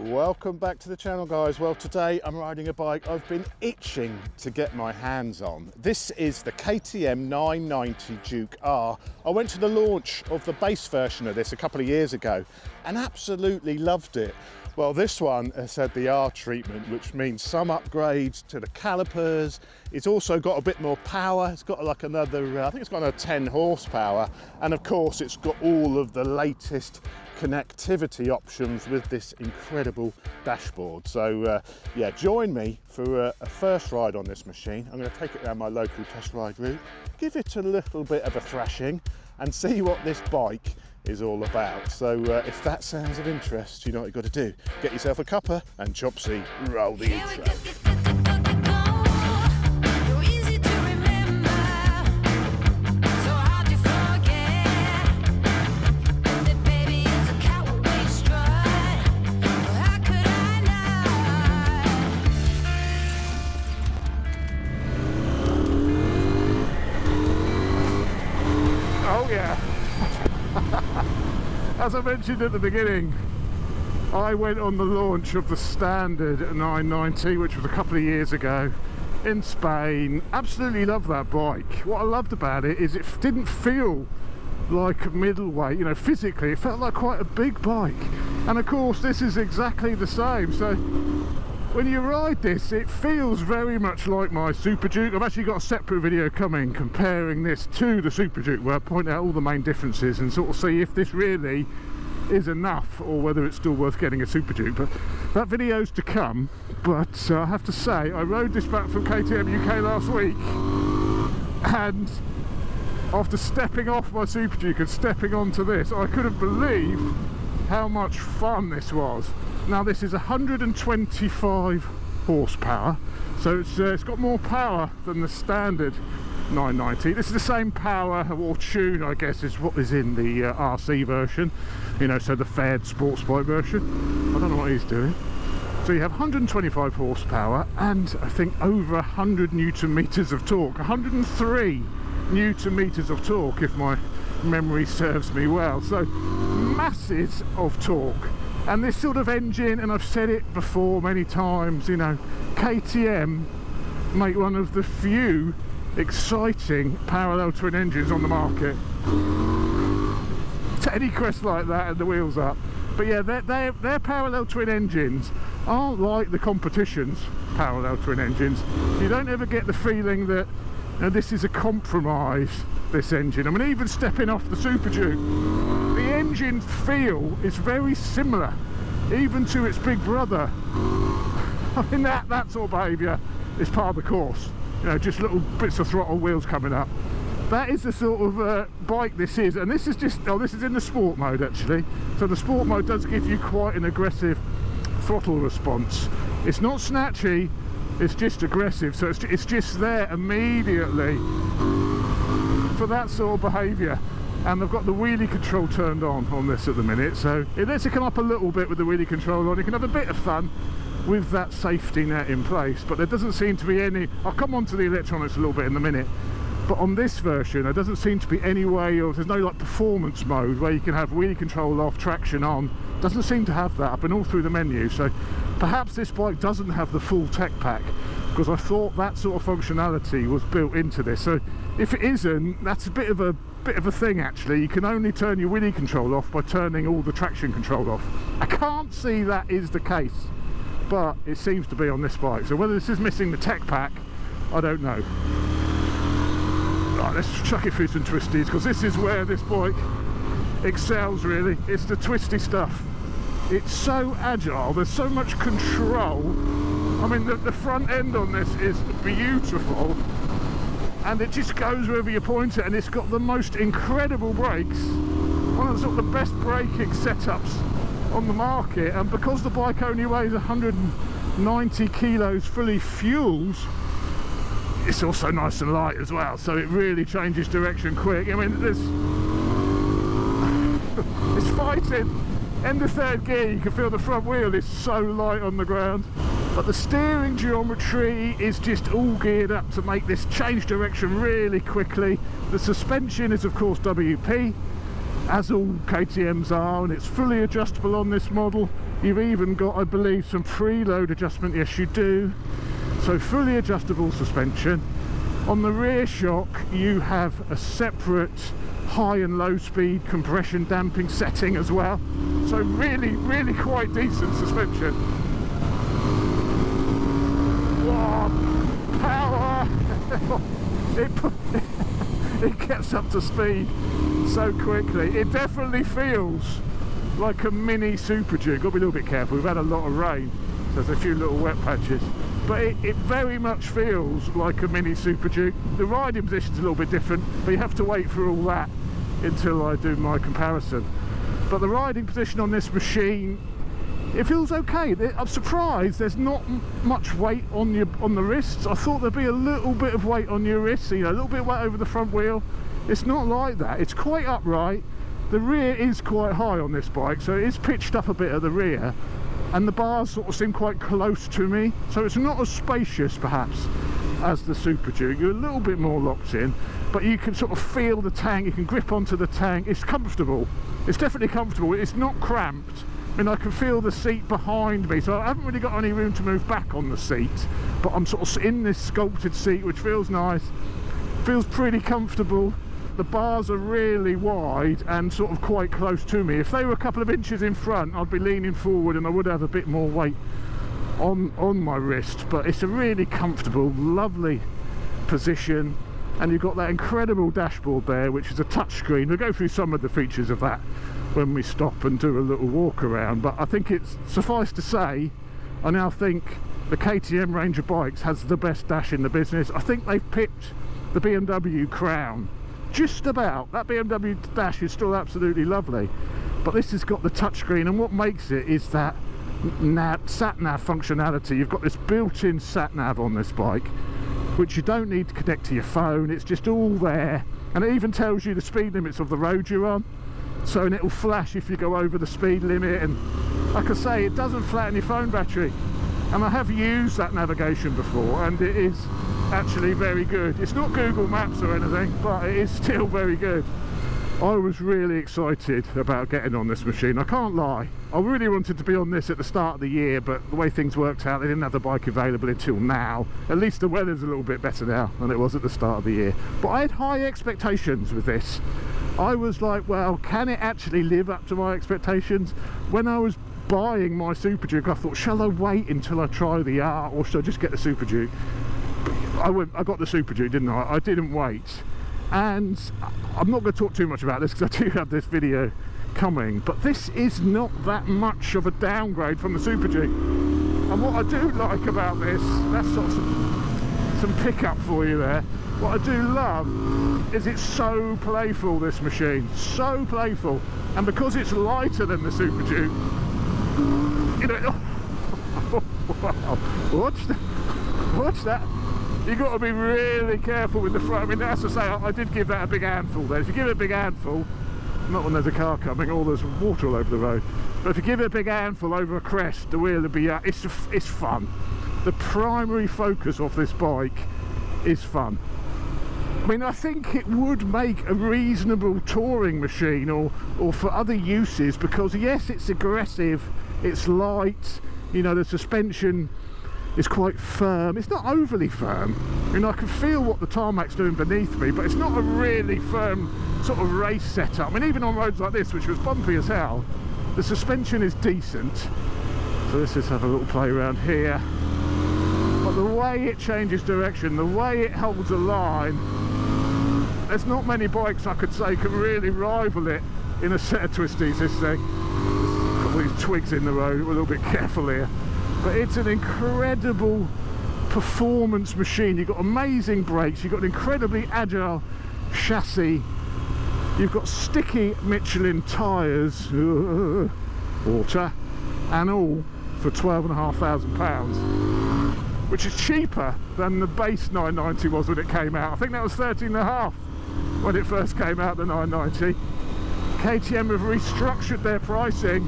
Welcome back to the channel, guys. Well, today I'm riding a bike I've been itching to get my hands on. This is the KTM 990 Duke R. I went to the launch of the base version of this a couple of years ago and absolutely loved it. Well, this one has had the R treatment, which means some upgrades to the calipers. It's also got a bit more power. It's got like another, I think it's got another 10 horsepower. And of course, it's got all of the latest connectivity options with this incredible dashboard. So yeah, join me for a first ride on this machine. I'm going to take it around my local test ride route, give it a little bit of a thrashing and see what this bike is all about. So if that sounds of interest, you know what you've got to do. Get yourself a cuppa and chopsy, roll the intro. Oh yeah. As I mentioned at the beginning, I went on the launch of the standard 990, which was a couple of years ago in Spain. Absolutely loved that bike. What I loved about it is it didn't feel like a middleweight, you know, physically it felt like quite a big bike. And of course this is exactly the same. So when you ride this, it feels very much like my Super Duke. I've actually got a separate video coming comparing this to the Super Duke, where I point out all the main differences and sort of see if this really is enough or whether it's still worth getting a Super Duke. But that video's to come. But I have to say, I rode this back from KTM UK last week, and after stepping off my Super Duke and stepping onto this, I couldn't believe how much fun this was. Now this is 125 horsepower, so it's got more power than the standard 990. This is the same power or tune, I guess, is what is in the RC version, you know, so the faired sports bike version. I don't know what he's doing. So you have 125 horsepower and I think over 100 newton meters of torque, 103 newton meters of torque if my memory serves me well. So masses of torque. And this sort of engine, and I've said it before many times, you know, KTM make one of the few exciting parallel twin engines on the market. Teddy crest like that and the wheels up. But yeah, their parallel twin engines aren't like the competition's parallel twin engines. You don't ever get the feeling that, you know, this is a compromise, this engine. I mean, even stepping off the Super Duke, the engine feel is very similar, even to its big brother. I mean, that sort of behaviour is part of the course. You know, just little bits of throttle wheels coming up. That is the sort of bike this is, and this is just, oh, this is in the sport mode actually. So the sport mode does give you quite an aggressive throttle response. It's not snatchy, it's just aggressive. So it's just there immediately for that sort of behaviour. And I've got the wheelie control turned on this at the minute, so it lets it come up a little bit with the wheelie control on. You can have a bit of fun with that safety net in place, but there doesn't seem to be any, I'll come on to the electronics a little bit in a minute, but on this version there doesn't seem to be any way of, there's no like performance mode where you can have wheelie control off, traction on. Doesn't seem to have that. I've been all through the menu, so perhaps this bike doesn't have the full tech pack, because I thought that sort of functionality was built into this. So if it isn't, that's a bit of a thing actually. You can only turn your wheelie control off by turning all the traction control off. I can't see that is the case, but it seems to be on this bike. So whether this is missing the tech pack, I don't know. Right, let's chuck it through some twisties, because this is where this bike excels really. It's the twisty stuff. It's so agile, there's so much control. I mean, the front end on this is beautiful, and it just goes wherever you point it, and it's got the most incredible brakes, one of the sort of the best braking setups on the market. And because the bike only weighs 190 kilos fully fueled, it's also nice and light as well, so it really changes direction quick. I mean, it's fighting. End of third gear, you can feel the front wheel is so light on the ground. But the steering geometry is just all geared up to make this change direction really quickly. The suspension is of course WP, as all KTMs are, and it's fully adjustable on this model. You've even got, I believe, some preload adjustment. Yes, you do. So fully adjustable suspension. On the rear shock, you have a separate high and low speed compression damping setting as well. So really quite decent suspension. Whoa, power! It gets up to speed so quickly. It definitely feels like a mini Super Duke. Got to be a little bit careful. We've had a lot of rain, so there's a few little wet patches. But it very much feels like a mini Super Duke. The riding position's a little bit different, but you have to wait for all that until I do my comparison. But the riding position on this machine, it feels okay. I'm surprised there's not much weight on the wrists. I thought there'd be a little bit of weight on your wrists, you know, a little bit of weight over the front wheel. It's not like that. It's quite upright. The rear is quite high on this bike, so it is pitched up a bit at the rear, and the bars sort of seem quite close to me, so it's not as spacious perhaps as the Super Duke. You're a little bit more locked in, but you can sort of feel the tank, you can grip onto the tank. It's comfortable. It's definitely comfortable. It's not cramped. I mean, I can feel the seat behind me, so I haven't really got any room to move back on the seat, but I'm sort of in this sculpted seat, which feels nice. Feels pretty comfortable. The bars are really wide and sort of quite close to me. If they were a couple of inches in front, I'd be leaning forward and I would have a bit more weight on my wrist. But it's a really comfortable, lovely position, and you've got that incredible dashboard there, which is a touchscreen. We'll go through some of the features of that when we stop and do a little walk around. But I think it's suffice to say, I now think the KTM range of bikes has the best dash in the business. I think they've picked the BMW crown. Just about. That BMW dash is still absolutely lovely, but this has got the touchscreen, and what makes it is that sat-nav functionality. You've got this built-in sat-nav on this bike, which you don't need to connect to your phone. It's just all there, and it even tells you the speed limits of the road you're on, so and it will flash if you go over the speed limit. And like I say, it doesn't flatten your phone battery, and I have used that navigation before, and it is actually very good. It's not Google Maps or anything, but it is still very good. I was really excited about getting on this machine, I can't lie. I really wanted to be on this at the start of the year, but the way things worked out, they didn't have the bike available until now. At least the weather's a little bit better now than it was at the start of the year. But I had high expectations with this. I was like, well, can it actually live up to my expectations? When I was buying my Super Duke, I thought, shall I wait until I try the R, or should I just get the Super Duke? I got the Super Duke, didn't I? I didn't wait. And I'm not going to talk too much about this because I do have this video coming, but this is not that much of a downgrade from the Super Duke. And what I do like about this, that's sort of some pickup for you there. What I do love is it's so playful, this machine, so playful. And because it's lighter than the Super Duke, you know, wow, watch that. You've got to be really careful with the front. I mean, as I say, I did give that a big handful there. If you give it a big handful, not when there's a car coming or there's water all over the road, but if you give it a big handful over a crest, the wheel will be it's fun. The primary focus of this bike is fun. I mean, I think it would make a reasonable touring machine or for other uses, because yes, it's aggressive, it's light, you know, the suspension is quite firm. It's not overly firm. I mean, I can feel what the tarmac's doing beneath me, but it's not a really firm sort of race setup. I mean, even on roads like this, which was bumpy as hell, the suspension is decent. So let's just have a little play around here. But the way it changes direction, the way it holds a line, there's not many bikes I could say can really rival it in a set of twisties, this thing. There's a couple of these twigs in the road, we're a little bit careful here. But it's an incredible performance machine. You've got amazing brakes, you've got an incredibly agile chassis, you've got sticky Michelin tyres, water, and all for £12,500, which is cheaper than the base 990 was when it came out. I think that was 13.5 when it first came out, the 990. KTM have restructured their pricing.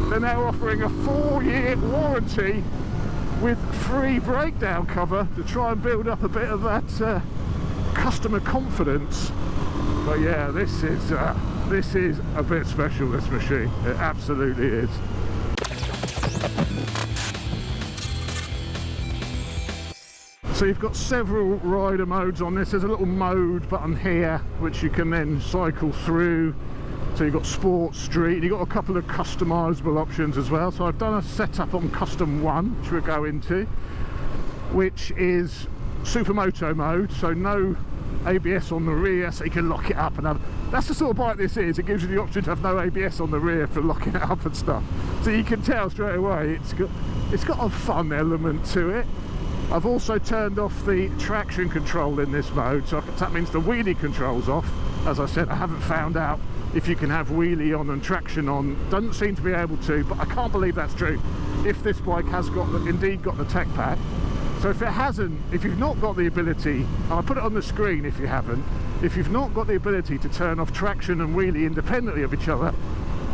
They're now offering a 4-year warranty with free breakdown cover to try and build up a bit of that customer confidence. But yeah, this is a bit special, this machine. It absolutely is. So you've got several rider modes on this. There's a little mode button here which you can then cycle through. So you've got sport, street, and you've got a couple of customizable options as well. So I've done a setup on custom 1, which we'll go into, which is supermoto mode, so no ABS on the rear, so you can lock it up and have, that's the sort of bike this is. It gives you the option to have no ABS on the rear for locking it up and stuff, so you can tell straight away it's got a fun element to it. I've also turned off the traction control in this mode, so that means the wheelie control's off. As I said, I haven't found out if you can have wheelie on and traction on. Doesn't seem to be able to, but I can't believe that's true if this bike has indeed got the tech pack. So if it hasn't, if you've not got the ability, and I put it on the screen if you haven't, if you've not got the ability to turn off traction and wheelie independently of each other,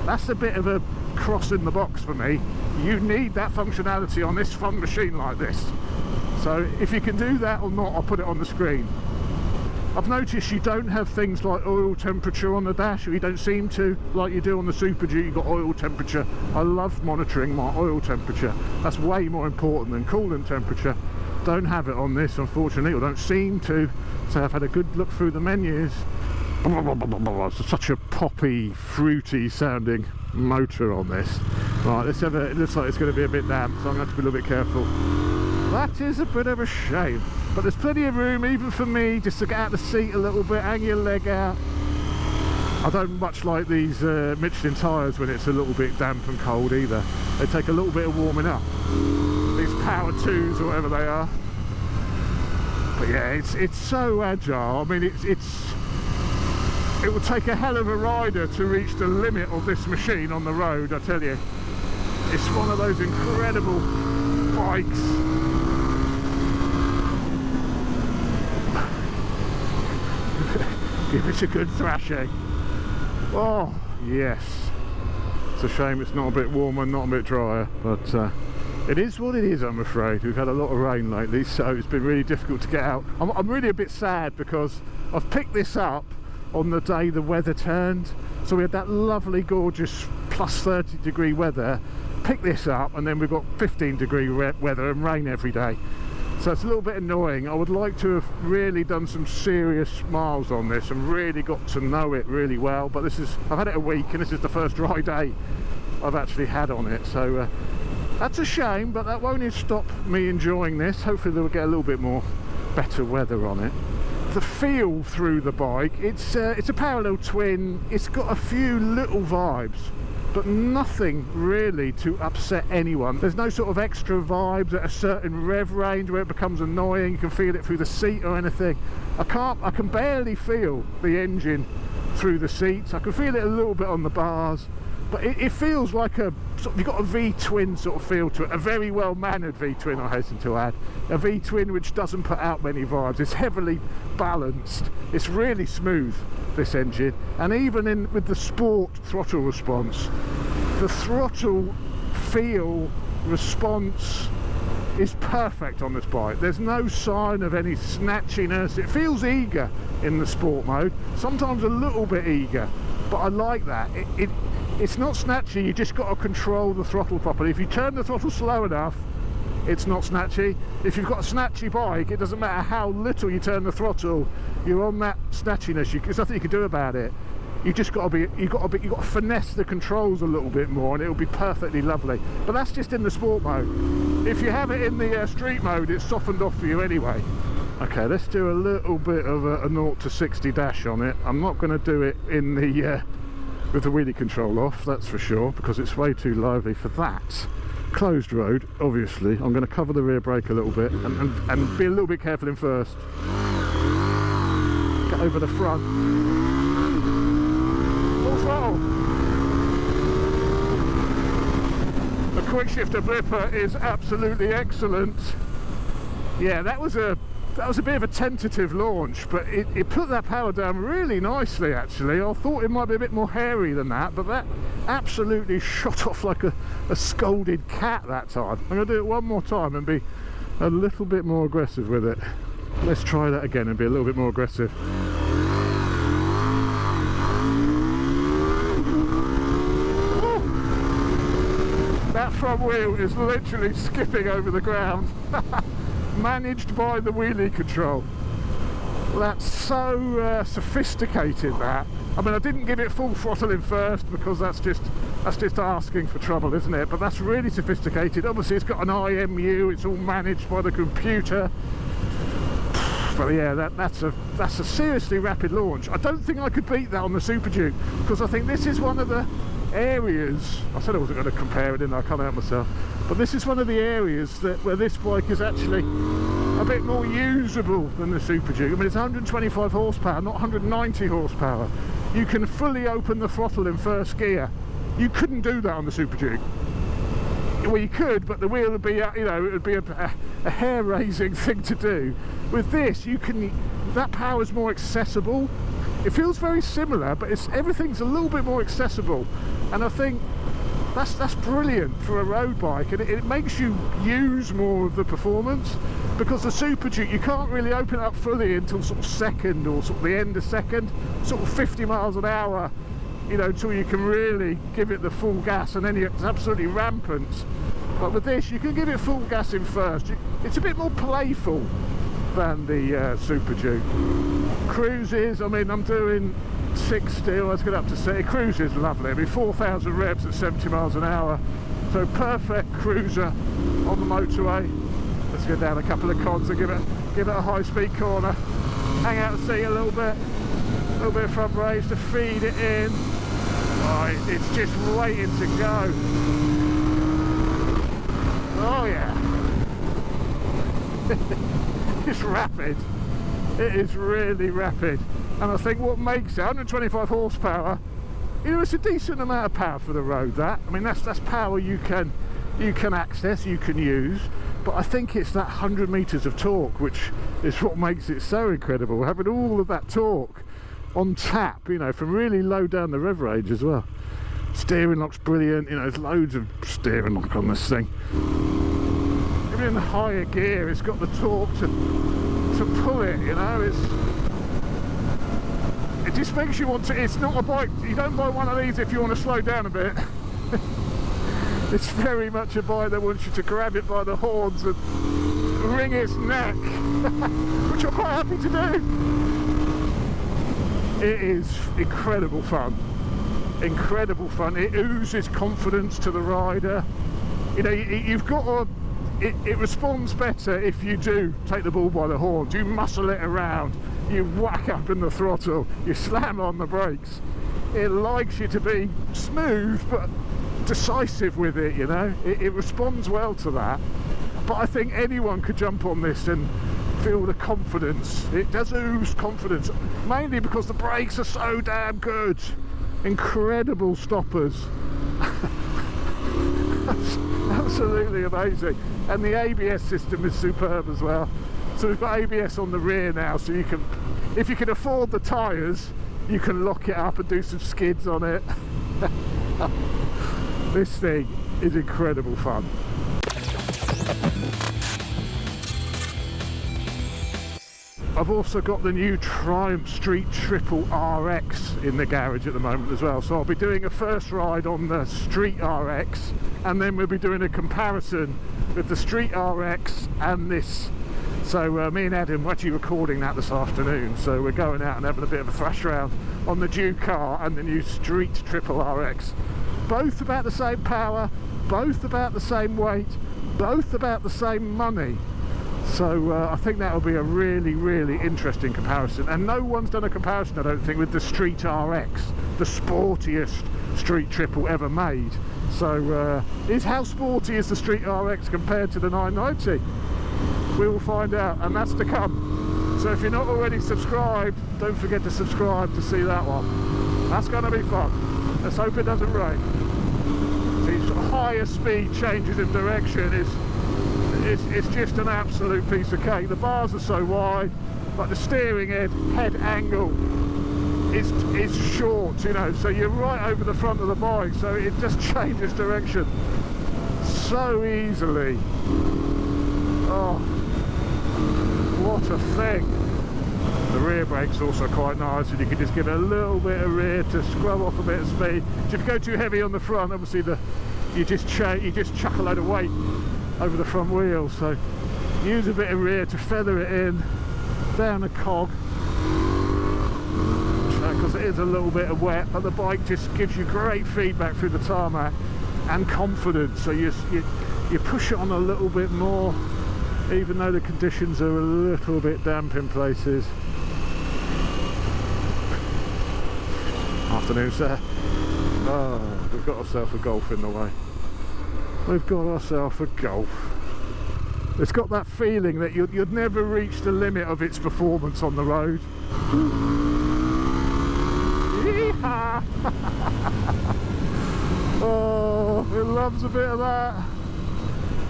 that's a bit of a cross in the box for me. You need that functionality on this fun machine like this. So if you can do that or not, I'll put it on the screen. I've noticed you don't have things like oil temperature on the dash, or you don't seem to, like you do on the Super Duty. You've got oil temperature. I love monitoring my oil temperature. That's way more important than coolant temperature. Don't have it on this, unfortunately, or don't seem to. So I've had a good look through the menus. It's such a poppy, fruity sounding motor on this. Right, let's have it looks like it's going to be a bit damp, so I'm going to have to be a little bit careful. That is a bit of a shame, but there's plenty of room even for me just to get out the seat a little bit, hang your leg out. I don't much like these Michelin tyres when it's a little bit damp and cold either. They take a little bit of warming up. These Power 2s or whatever they are. But yeah, it's so agile. I mean, it will take a hell of a rider to reach the limit of this machine on the road, I tell you. It's one of those incredible bikes. Give it a good thrashing. Oh yes, it's a shame it's not a bit warmer, not a bit drier, but it is what it is. I'm afraid we've had a lot of rain lately, so it's been really difficult to get out. I'm really a bit sad because I've picked this up on the day the weather turned, so we had that lovely gorgeous plus 30 degree weather, picked this up, and then we've got 15 degree weather and rain every day. So it's a little bit annoying. I would like to have really done some serious miles on this and really got to know it really well, but I've had it a week and this is the first dry day I've actually had on it, so that's a shame, but that won't stop me enjoying this. Hopefully they'll get a little bit more better weather on it. The feel through the bike, it's a parallel twin. It's got a few little vibes, but nothing really to upset anyone. There's no sort of extra vibes at a certain rev range where it becomes annoying. You can feel it through the seat or anything. I can barely feel the engine through the seats. I can feel it a little bit on the bars, but it feels like you've got a V-twin sort of feel to it, a very well-mannered V-twin, I hasten to add. A V-twin which doesn't put out many vibes. It's heavily balanced. It's really smooth, this engine, and even with the sport throttle response, the throttle feel response is perfect on this bike. There's no sign of any snatchiness. It feels eager in the sport mode, sometimes a little bit eager, but I like that. It's not snatchy. You just got to control the throttle properly. If you turn the throttle slow enough, it's not snatchy. If you've got a snatchy bike, it doesn't matter how little you turn the throttle, you're on that snatchiness. There's nothing you can do about it. You just got to finesse the controls a little bit more, and it'll be perfectly lovely. But that's just in the sport mode. If you have it in the street mode, it's softened off for you anyway. Okay, let's do a little bit of a 0 to 60 dash on it. I'm not going to do it in the with the wheelie control off, that's for sure, because it's way too lively for that. Closed road, obviously. I'm going to cover the rear brake a little bit and be a little bit careful in first. Get over the front. Full throttle. The quick shifter blipper is absolutely excellent. Yeah, that was a bit of a tentative launch, but it put that power down really nicely actually. I thought it might be a bit more hairy than that, but that absolutely shot off like a scolded cat that time. I'm going to do it one more time and be a little bit more aggressive with it. Let's try that again and be a little bit more aggressive. That front wheel is literally skipping over the ground. managed by the wheelie control. That's so sophisticated, that. I mean, I didn't give it full throttle in first because that's just asking for trouble, isn't it? But that's really sophisticated. Obviously it's got an IMU, it's all managed by the computer. But yeah, that's a seriously rapid launch. I don't think I could beat that on the Super Duke, because I think this is one of the areas, I said I wasn't going to compare it, and I can't help myself, but this is one of the areas where this bike is actually a bit more usable than the Super Duke. I mean, it's 125 horsepower, not 190 horsepower. You can fully open the throttle in first gear. You couldn't do that on the Super Duke. Well, you could, but the wheel would be, you know, it would be a hair-raising thing to do. With this, you can, that power is more accessible. It feels very similar, but everything's a little bit more accessible, and I think that's brilliant for a road bike, and it makes you use more of the performance, because the Super Duke, you can't really open it up fully until sort of second, or sort of the end of second, sort of 50 miles an hour, you know, until you can really give it the full gas, and then it's absolutely rampant. But with this, you can give it full gas in first. It's a bit more playful than the Super Duke. Cruises, I mean, I'm doing 60, let's get up to 60. Cruise is lovely. I mean, 4,000 revs at 70 miles an hour, so perfect cruiser on the motorway. Let's go down a couple of cons and give it a high-speed corner. Hang out the seat a little bit of front raise to feed it in. Oh, it's just waiting to go. Oh yeah. It's rapid. It is really rapid, and I think what makes it 125 horsepower, you know, it's a decent amount of power for the road. That, I mean, that's power you can access, you can use, but I think it's that 100 meters of torque which is what makes it so incredible, having all of that torque on tap, you know, from really low down the rev range as well. Steering lock's brilliant, you know, there's loads of steering lock on this thing. Even in the higher gear, it's got the torque to pull it, you know. It just makes you want to, it's not a bike, you don't buy one of these if you want to slow down a bit. It's very much a bike that wants you to grab it by the horns and wring its neck, which I'm quite happy to do. It is incredible fun. Incredible fun. It oozes confidence to the rider. You know, you've got to, it responds better if you do take the bull by the horns. You muscle it around, you whack up in the throttle, you slam on the brakes. It likes you to be smooth but decisive with it, you know. It responds well to that. But I think anyone could jump on this and feel the confidence. It does ooze confidence, mainly because the brakes are so damn good. Incredible stoppers. Absolutely amazing. And the ABS system is superb as well. So we've got ABS on the rear now, so you can, if you can afford the tyres, you can lock it up and do some skids on it. This thing is incredible fun. I've also got the new Triumph Street Triple RX in the garage at the moment as well, so I'll be doing a first ride on the Street RX, and then we'll be doing a comparison with the Street RX and this. So me and Adam were actually recording that this afternoon, so we're going out and having a bit of a thrash around on the new car and the new Street Triple RX. Both about the same power, both about the same weight, both about the same money. So I think that will be a really, really interesting comparison. And no one's done a comparison, I don't think, with the Street RX, the sportiest Street Triple ever made. So how sporty is the Street RX compared to the 990? We will find out, and that's to come. So if you're not already subscribed, don't forget to subscribe to see that one. That's going to be fun. Let's hope it doesn't rain. These higher speed changes of direction it's just an absolute piece of cake. The bars are so wide, but the steering head angle is short, you know, so you're right over the front of the bike, so it just changes direction so easily. Oh, what a thing. The rear brake's also quite nice, and you can just give it a little bit of rear to scrub off a bit of speed. So if you go too heavy on the front, obviously you just chuck a load of weight over the front wheel, so use a bit of rear to feather it in down a cog, because it is a little bit of wet, but the bike just gives you great feedback through the tarmac and confidence, so you push it on a little bit more even though the conditions are a little bit damp in places. Afternoon, sir. Oh, we've got ourselves a Golf in the way. We've got ourselves a Golf. It's got that feeling that you'd never reach the limit of its performance on the road. Yeehaw! Oh, it loves a bit of that.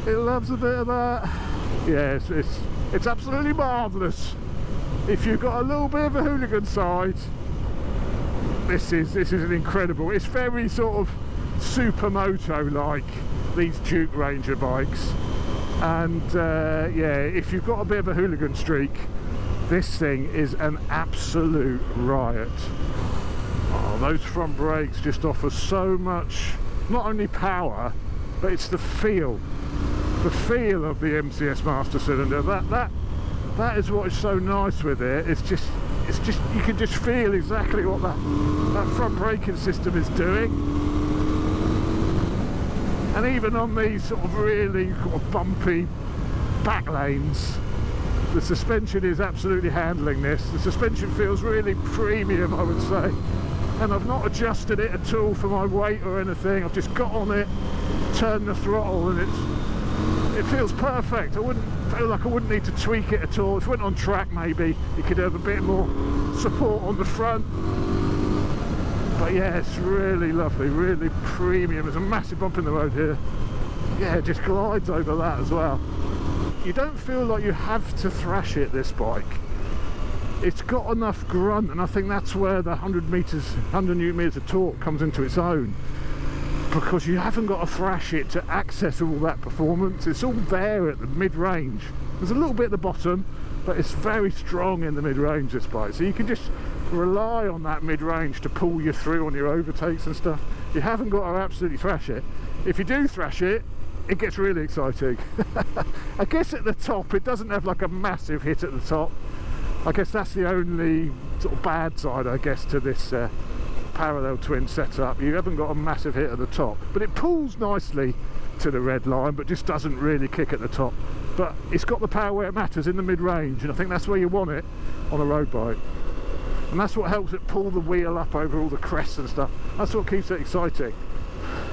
It loves a bit of that. Yeah, it's absolutely marvellous. If you've got a little bit of a hooligan side, this is an incredible. It's very sort of supermoto like, these Duke Ranger bikes. And yeah, if you've got a bit of a hooligan streak, this thing is an absolute riot. Oh, those front brakes just offer so much, not only power, but it's the feel of the MCS Master Cylinder. That is what is so nice with it. It's just you can just feel exactly what that front braking system is doing. And even on these sort of really sort of bumpy back lanes, the suspension is absolutely handling this. The suspension feels really premium, I would say. And I've not adjusted it at all for my weight or anything. I've just got on it, turned the throttle, and it feels perfect. I wouldn't feel like I wouldn't need to tweak it at all. If it went on track, maybe you could have a bit more support on the front. But yeah, it's really lovely, really premium. There's a massive bump in the road here. Yeah, it just glides over that as well. You don't feel like you have to thrash it, this bike. It's got enough grunt, and I think that's where the 100 Newton meters of torque comes into its own. Because you haven't got to thrash it to access all that performance. It's all there at the mid-range. There's a little bit at the bottom, but it's very strong in the mid-range, this bike. So you can just rely on that mid-range to pull you through on your overtakes and stuff. You haven't got to absolutely thrash it. If you do thrash it, it gets really exciting. I guess at the top, it doesn't have like a massive hit at the top. I guess that's the only sort of bad side, I guess, to this parallel twin setup. You haven't got a massive hit at the top, but it pulls nicely to the red line, but just doesn't really kick at the top. But it's got the power where it matters, in the mid-range, and I think that's where you want it on a road bike. And that's what helps it pull the wheel up over all the crests and stuff. That's what keeps it exciting.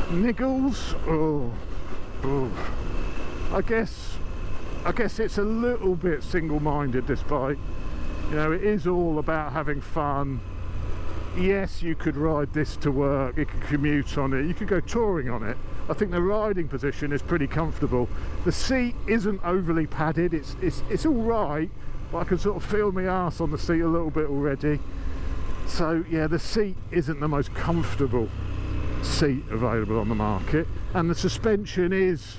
Niggles, oh. I guess it's a little bit single-minded, this bike. You know, it is all about having fun. Yes, you could ride this to work, you could commute on it, you could go touring on it. I think the riding position is pretty comfortable. The seat isn't overly padded, it's all right, but I can sort of feel my arse on the seat a little bit already. So yeah, the seat isn't the most comfortable seat available on the market, and the suspension is,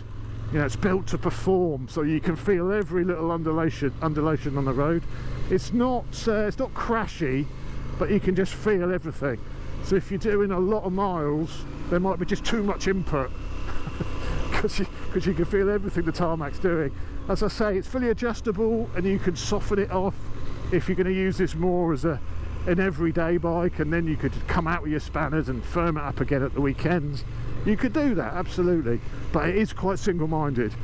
you know, it's built to perform, so you can feel every little undulation on the road. It's not crashy, but you can just feel everything. So if you're doing a lot of miles, there might be just too much input because you can feel everything the tarmac's doing. As I say, it's fully adjustable, and you can soften it off if you're going to use this more as an everyday bike, and then you could come out with your spanners and firm it up again at the weekends. You could do that, absolutely, but it is quite single-minded.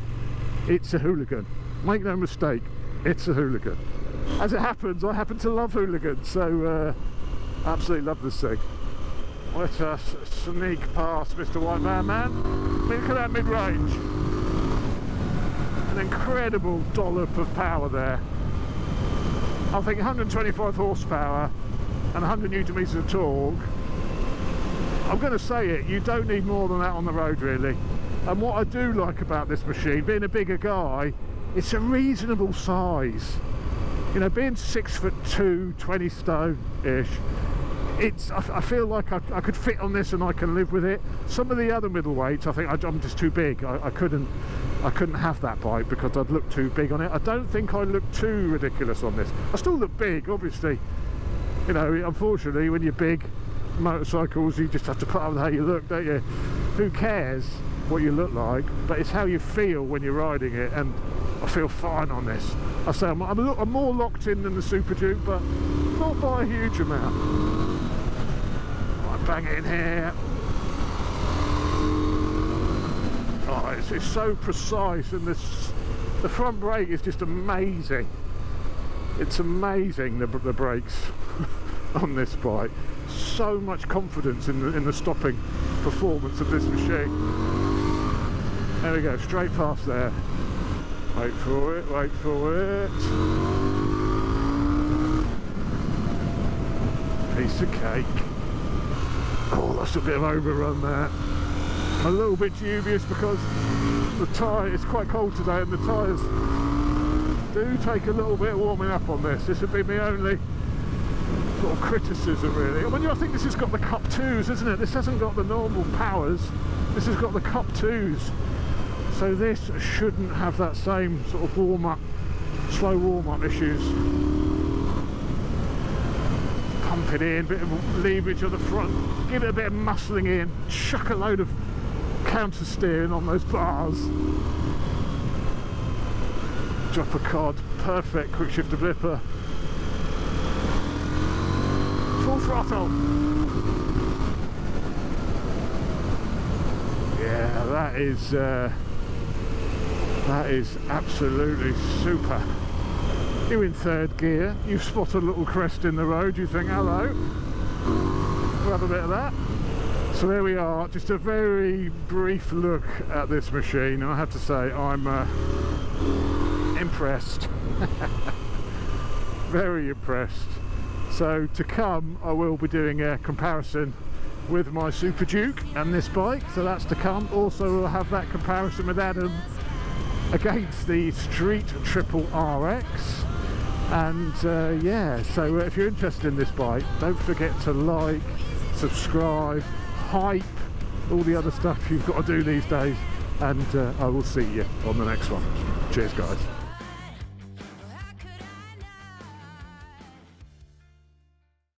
It's a hooligan, make no mistake, it's a hooligan. As it happens, I happen to love hooligans, so absolutely love this thing. Let us sneak past Mr. White Man. Look at that mid-range. An incredible dollop of power there. I think 125 horsepower and 100 Newton meters of torque. I'm going to say it, you don't need more than that on the road, really. And what I do like about this machine, being a bigger guy, it's a reasonable size. You know, being 6'2", 20 stone-ish, I feel like I could fit on this and I can live with it. Some of the other middleweights, I think I'm just too big. I couldn't have that bike because I'd look too big on it. I don't think I look too ridiculous on this. I still look big, obviously. You know, unfortunately, when you're big, motorcycles, you just have to put up with how you look, don't you? Who cares what you look like? But it's how you feel when you're riding it. And I feel fine on this. I say I'm more locked in than the Super Duke, but not by a huge amount. Right, bang it in here. Oh, it's so precise, and the front brake is just amazing. It's amazing, the brakes on this bike. So much confidence in the stopping performance of this machine. There we go, straight past there. Wait for it, wait for it. Piece of cake. Oh, that's a bit of overrun there. A little bit dubious because the tyre, it's quite cold today and the tyres do take a little bit of warming up on this. This would be my only sort of criticism really. I mean, I think this has got the Cup 2s, isn't it? This hasn't got the normal powers. This has got the Cup 2s. So this shouldn't have that same sort of warm-up, slow warm-up issues. Pump it in, bit of leverage on the front, give it a bit of muscling in, chuck a load of counter steering on those bars. Drop a cod, perfect quick shifter blipper. Full throttle. Yeah, that is absolutely super. You're in third gear, you spot a little crest in the road, you think hello, we'll have a bit of that. So there we are, just a very brief look at this machine, and I have to say I'm impressed. Very impressed. So to come, I will be doing a comparison with my Super Duke and this bike, so that's to come. Also we'll have that comparison with Adam against the Street Triple RX. And yeah, so if you're interested in this bike, don't forget to like, subscribe, hype, all the other stuff you've got to do these days, and I will see you on the next one. Cheers guys.